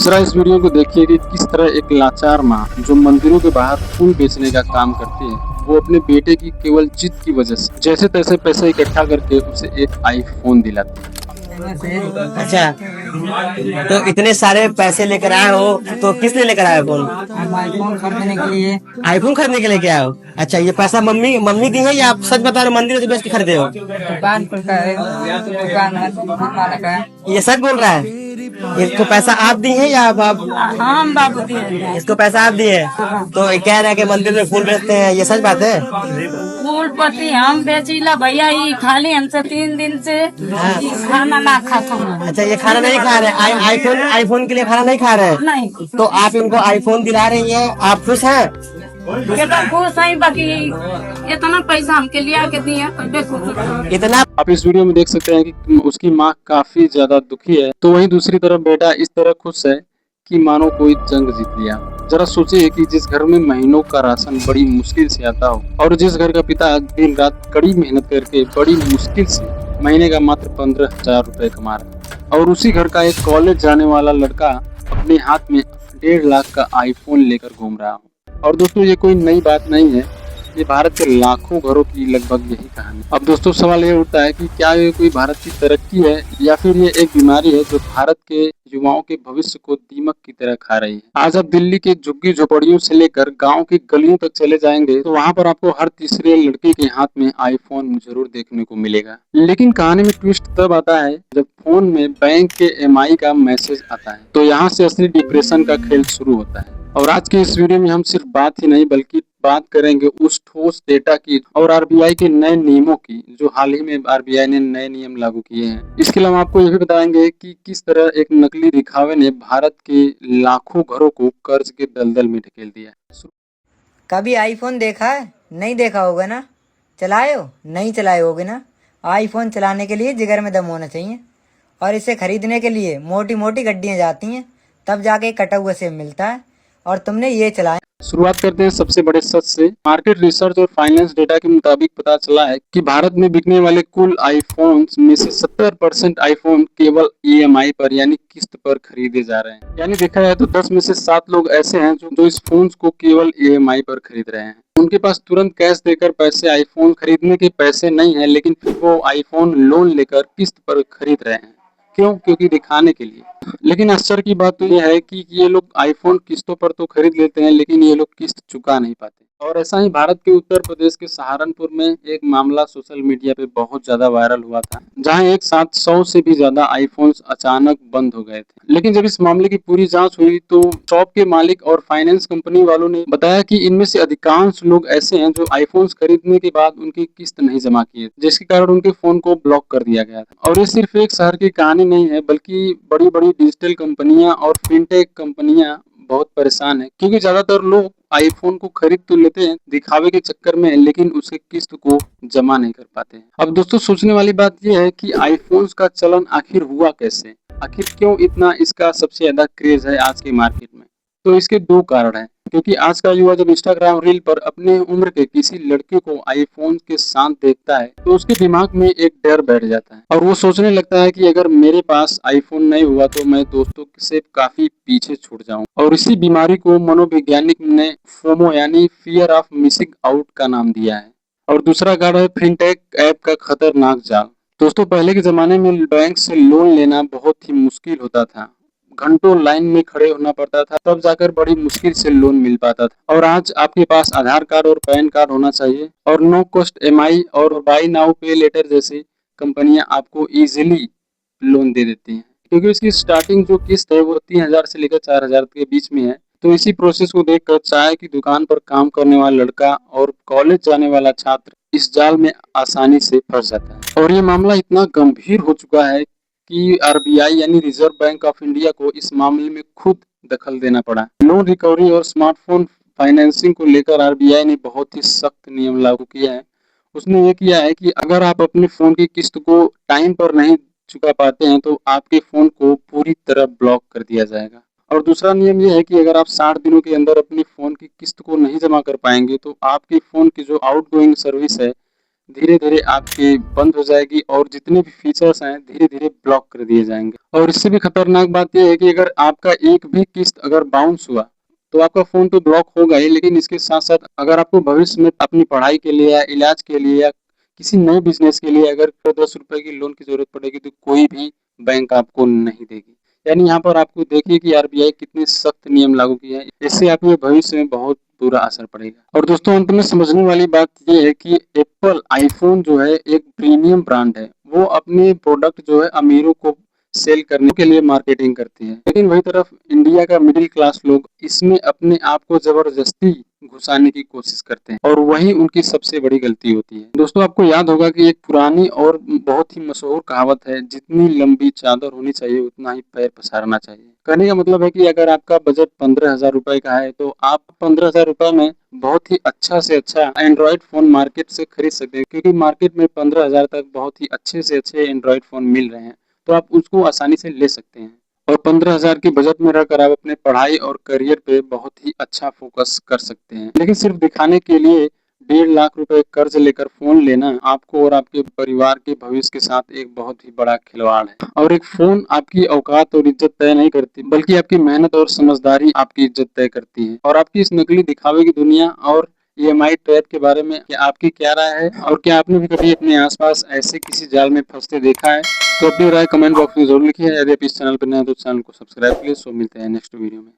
जरा इस वीडियो को देखिए कि किस तरह एक लाचार माँ जो मंदिरों के बाहर फूल बेचने का काम करती है, वो अपने बेटे की केवल जिद की वजह से जैसे तैसे पैसे इकट्ठा करके उसे एक आईफोन दिलाती है। अच्छा, तो इतने सारे पैसे लेकर आए हो तो किस लिए लेकर आए हो फोन? हम आईफोन खरीदने के लिए आईफोन खरीदने के लिए क्या हो? अच्छा, ये पैसा मम्मी मम्मी दी है या आप सच बता रहे हो मंदिर से बेच के खरीदे हो? दुकान पर का है, दुकान हमारा का है। ये सच बोल रहा है? इसको पैसा आप दी है या आप हाँ, हम बाबू दिए इसको पैसा आप दिए? तो ये कह रहे हैं कि मंदिर में फूल बेचते हैं, ये सच बात है? फूल पत्ती हम बेचीला भैया, ये खाली हमसे 3 दिन से खाना ना खाता हूँ। अच्छा, ये खाना नहीं खा रहे? आईफोन के लिए खाना नहीं खा रहे? नहीं, तो आप इनको आईफोन दिला रही हैं, आप खुश हैं? कितना खुश है, बाकी इतना पैसा हमके लिया के दिया इतना आप इस वीडियो में देख सकते हैं कि उसकी माँ काफी ज्यादा दुखी है, तो वहीं दूसरी तरफ बेटा इस तरह खुश है कि मानो कोई जंग जीत लिया। जरा सोचिए कि जिस घर में महीनों का राशन बड़ी मुश्किल से आता हो और जिस घर का पिता दिन रात कड़ी मेहनत करके बड़ी मुश्किल से महीने का मात्र 15,000 रुपए कमा रहा है, और उसी घर का एक कॉलेज जाने वाला लड़का अपने हाथ में 1.5 लाख का आईफोन लेकर घूम रहा हो। और दोस्तों, ये कोई नई बात नहीं है, ये भारत के लाखों घरों की लगभग यही कहानी। अब दोस्तों, सवाल ये उठता है कि क्या ये कोई भारत की तरक्की है या फिर ये एक बीमारी है जो भारत के युवाओं के भविष्य को दीमक की तरह खा रही है। आज आप दिल्ली के झुग्गी झोपड़ियों से लेकर गांव की गलियों तक चले जाएंगे तो वहां पर आपको हर तीसरे लड़के के हाथ में आईफोन जरूर देखने को मिलेगा। लेकिन कहानी में ट्विस्ट तब आता है जब फोन में बैंक के EMI का मैसेज आता है, तो यहाँ से असली डिप्रेशन का खेल शुरू होता है। और आज के इस वीडियो में हम सिर्फ बात ही नहीं बल्कि बात करेंगे उस ठोस डेटा की और RBI के नए नियमों की, जो हाल ही में RBI ने नए नियम लागू किए हैं। इसके अलावा आपको ये भी बताएंगे कि किस तरह एक नकली दिखावे ने भारत के लाखों घरों को कर्ज के दलदल में ढकेल दिया है। कभी आईफोन देखा है? नहीं देखा होगा ना? चलाए हो? नहीं चलाए होगे ना? आईफोन चलाने के लिए जिगर में दम होना चाहिए, और इसे खरीदने के लिए मोटी मोटी गड्डियां जाती हैं, तब जाके कटा हुआ सेब मिलता है, और तुमने ये चलाया। शुरुआत करते हैं सबसे बड़े सच से। मार्केट रिसर्च और फाइनेंस डेटा के मुताबिक पता चला है कि भारत में बिकने वाले कुल आईफोन्स में से 70% आईफोन केवल EMI पर यानी किस्त पर खरीदे जा रहे हैं। यानी देखा जाए तो 10 में से 7 लोग ऐसे हैं जो इस फोन को केवल EMI पर खरीद रहे हैं। उनके पास तुरंत कैश देकर पैसे आईफोन खरीदने के पैसे नहीं है, लेकिन फिर वो आईफोन लोन लेकर किस्त पर खरीद रहे हैं। क्यों? क्योंकि दिखाने के लिए। लेकिन आश्चर्य की बात तो यह है कि ये लोग आईफोन किस्तों पर तो खरीद लेते हैं, लेकिन ये लोग किस्त चुका नहीं पाते। और ऐसा ही भारत के उत्तर प्रदेश के सहारनपुर में एक मामला सोशल मीडिया पे बहुत ज्यादा वायरल हुआ था, जहां एक साथ 100 से भी ज्यादा आईफोन्स अचानक बंद हो गए थे। लेकिन जब इस मामले की पूरी जांच हुई तो शॉप के मालिक और फाइनेंस कंपनी वालों ने बताया कि इनमें से अधिकांश लोग ऐसे हैं जो आईफोन्स खरीदने के बाद उनकी किस्त नहीं जमा किए, जिसके कारण उनके फोन को ब्लॉक कर दिया गया था। और ये सिर्फ एक शहर की कहानी नहीं है, बल्कि बड़ी बड़ी डिजिटल कंपनियां और फिनटेक कंपनियां बहुत परेशान है, क्योंकि ज्यादातर लोग आईफोन को खरीद तो लेते हैं दिखावे के चक्कर में, लेकिन उसके किस्त को जमा नहीं कर पाते हैं। अब दोस्तों, सोचने वाली बात यह है कि आईफोन्स का चलन आखिर हुआ कैसे, आखिर क्यों इतना इसका सबसे ज्यादा क्रेज है आज के मार्केट में। तो इसके 2 कारण हैं। क्योंकि आज का युवा जब इंस्टाग्राम रील पर अपने उम्र के किसी लड़के को आईफोन के साथ देखता है तो उसके दिमाग में एक डर बैठ जाता है, और वो सोचने लगता है कि अगर मेरे पास आईफोन नहीं हुआ तो मैं दोस्तों से काफी पीछे छूट जाऊं। और इसी बीमारी को मनोवैज्ञानिक ने फोमो यानी फियर ऑफ मिसिंग आउट का नाम दिया है। और दूसरा कारण है फिनटेक ऐप का खतरनाक जाल। दोस्तों, पहले के जमाने में बैंक से लोन लेना बहुत ही मुश्किल होता था, घंटों लाइन में खड़े होना पड़ता था, तब जाकर बड़ी मुश्किल से लोन मिल पाता था। और आज आपके पास आधार कार्ड और पैन कार्ड होना चाहिए, और नो कॉस्ट EMI और बाई नाउ पे लेटर जैसी कंपनियां आपको इजीली लोन दे देती हैं, क्योंकि इसकी स्टार्टिंग जो किस्त है वो 3,000 से लेकर 4,000 के बीच में है। तो इसी प्रोसेस को देखकर चाय की दुकान पर काम करने वाला लड़का और कॉलेज जाने वाला छात्र इस जाल में आसानी से फंस जाता है। और ये मामला इतना गंभीर हो चुका है कि RBI यानी रिजर्व बैंक ऑफ इंडिया को इस मामले में खुद दखल देना पड़ा। लोन रिकवरी और स्मार्टफोन फाइनेंसिंग को लेकर RBI ने बहुत ही सख्त नियम लागू किया है। उसने ये किया है कि अगर आप अपने फोन की किस्त को टाइम पर नहीं चुका पाते हैं तो आपके फोन को पूरी तरह ब्लॉक कर दिया जाएगा। और दूसरा नियम यह है कि अगर आप 60 दिनों के अंदर अपने फोन की किस्त को नहीं जमा कर पाएंगे तो आपके फोन की जो आउटगोइंग सर्विस है धीरे धीरे आपकी बंद हो जाएगी और जितने भी फीचर्स हैं धीरे धीरे ब्लॉक कर दिए जाएंगे। और इससे भी खतरनाक बात यह है कि अगर आपका एक भी किस्त अगर बाउंस हुआ तो आपका फोन तो ब्लॉक होगा ही, लेकिन इसके साथ साथ अगर आपको भविष्य में अपनी पढ़ाई के लिए या इलाज के लिए या किसी नए बिजनेस के लिए अगर 10 रुपए की लोन की जरूरत पड़ेगी तो कोई भी बैंक आपको नहीं देगी। यानी यहाँ पर आपको देखिए कि आरबीआई कितने सख्त नियम लागू किया है, इससे आपके भविष्य में बहुत बुरा असर पड़ेगा। और दोस्तों अंत में समझने वाली बात ये है कि एप्पल आईफोन जो है एक प्रीमियम ब्रांड है, वो अपने प्रोडक्ट जो है अमीरों को सेल करने के लिए मार्केटिंग करती है, लेकिन वही तरफ इंडिया का मिडिल क्लास लोग इसमें अपने आप को जबरदस्ती घुसाने की कोशिश करते हैं और वही उनकी सबसे बड़ी गलती होती है। दोस्तों आपको याद होगा कि एक पुरानी और बहुत ही मशहूर कहावत है, जितनी लंबी चादर होनी चाहिए उतना ही पैर पसारना चाहिए। कहने का मतलब है कि अगर आपका बजट 15,000 रुपए का है तो आप 15,000 रुपए में बहुत ही अच्छा से अच्छा एंड्रॉइड फोन मार्केट से खरीद सकते हैं, क्योंकि मार्केट में 15,000 तक बहुत ही अच्छे से अच्छे एंड्रॉइड फोन मिल रहे हैं, तो आप उसको आसानी से ले सकते हैं। और 15,000 के बजट में रहकर आप अपने पढ़ाई और करियर पे बहुत ही अच्छा फोकस कर सकते हैं। लेकिन सिर्फ दिखाने के लिए 1.5 लाख रुपए कर्ज लेकर फोन लेना आपको और आपके परिवार के भविष्य के साथ एक बहुत ही बड़ा खिलवाड़ है। और एक फोन आपकी औकात और इज्जत तय नहीं करती, बल्कि आपकी मेहनत और समझदारी आपकी इज्जत तय करती है। और आपकी इस नकली दिखावे की दुनिया और ईएमआई ट्रैप के बारे में आपकी क्या राय है, और क्या आपने भी कभी अपने आसपास ऐसे किसी जाल में फंसते देखा है? तो अपनी राय कमेंट बॉक्स में जरूर लिखिए। यदि आप इस चैनल पर नए हैं तो चैनल को सब्सक्राइब कीजिए। सो मिलते हैं नेक्स्ट वीडियो में।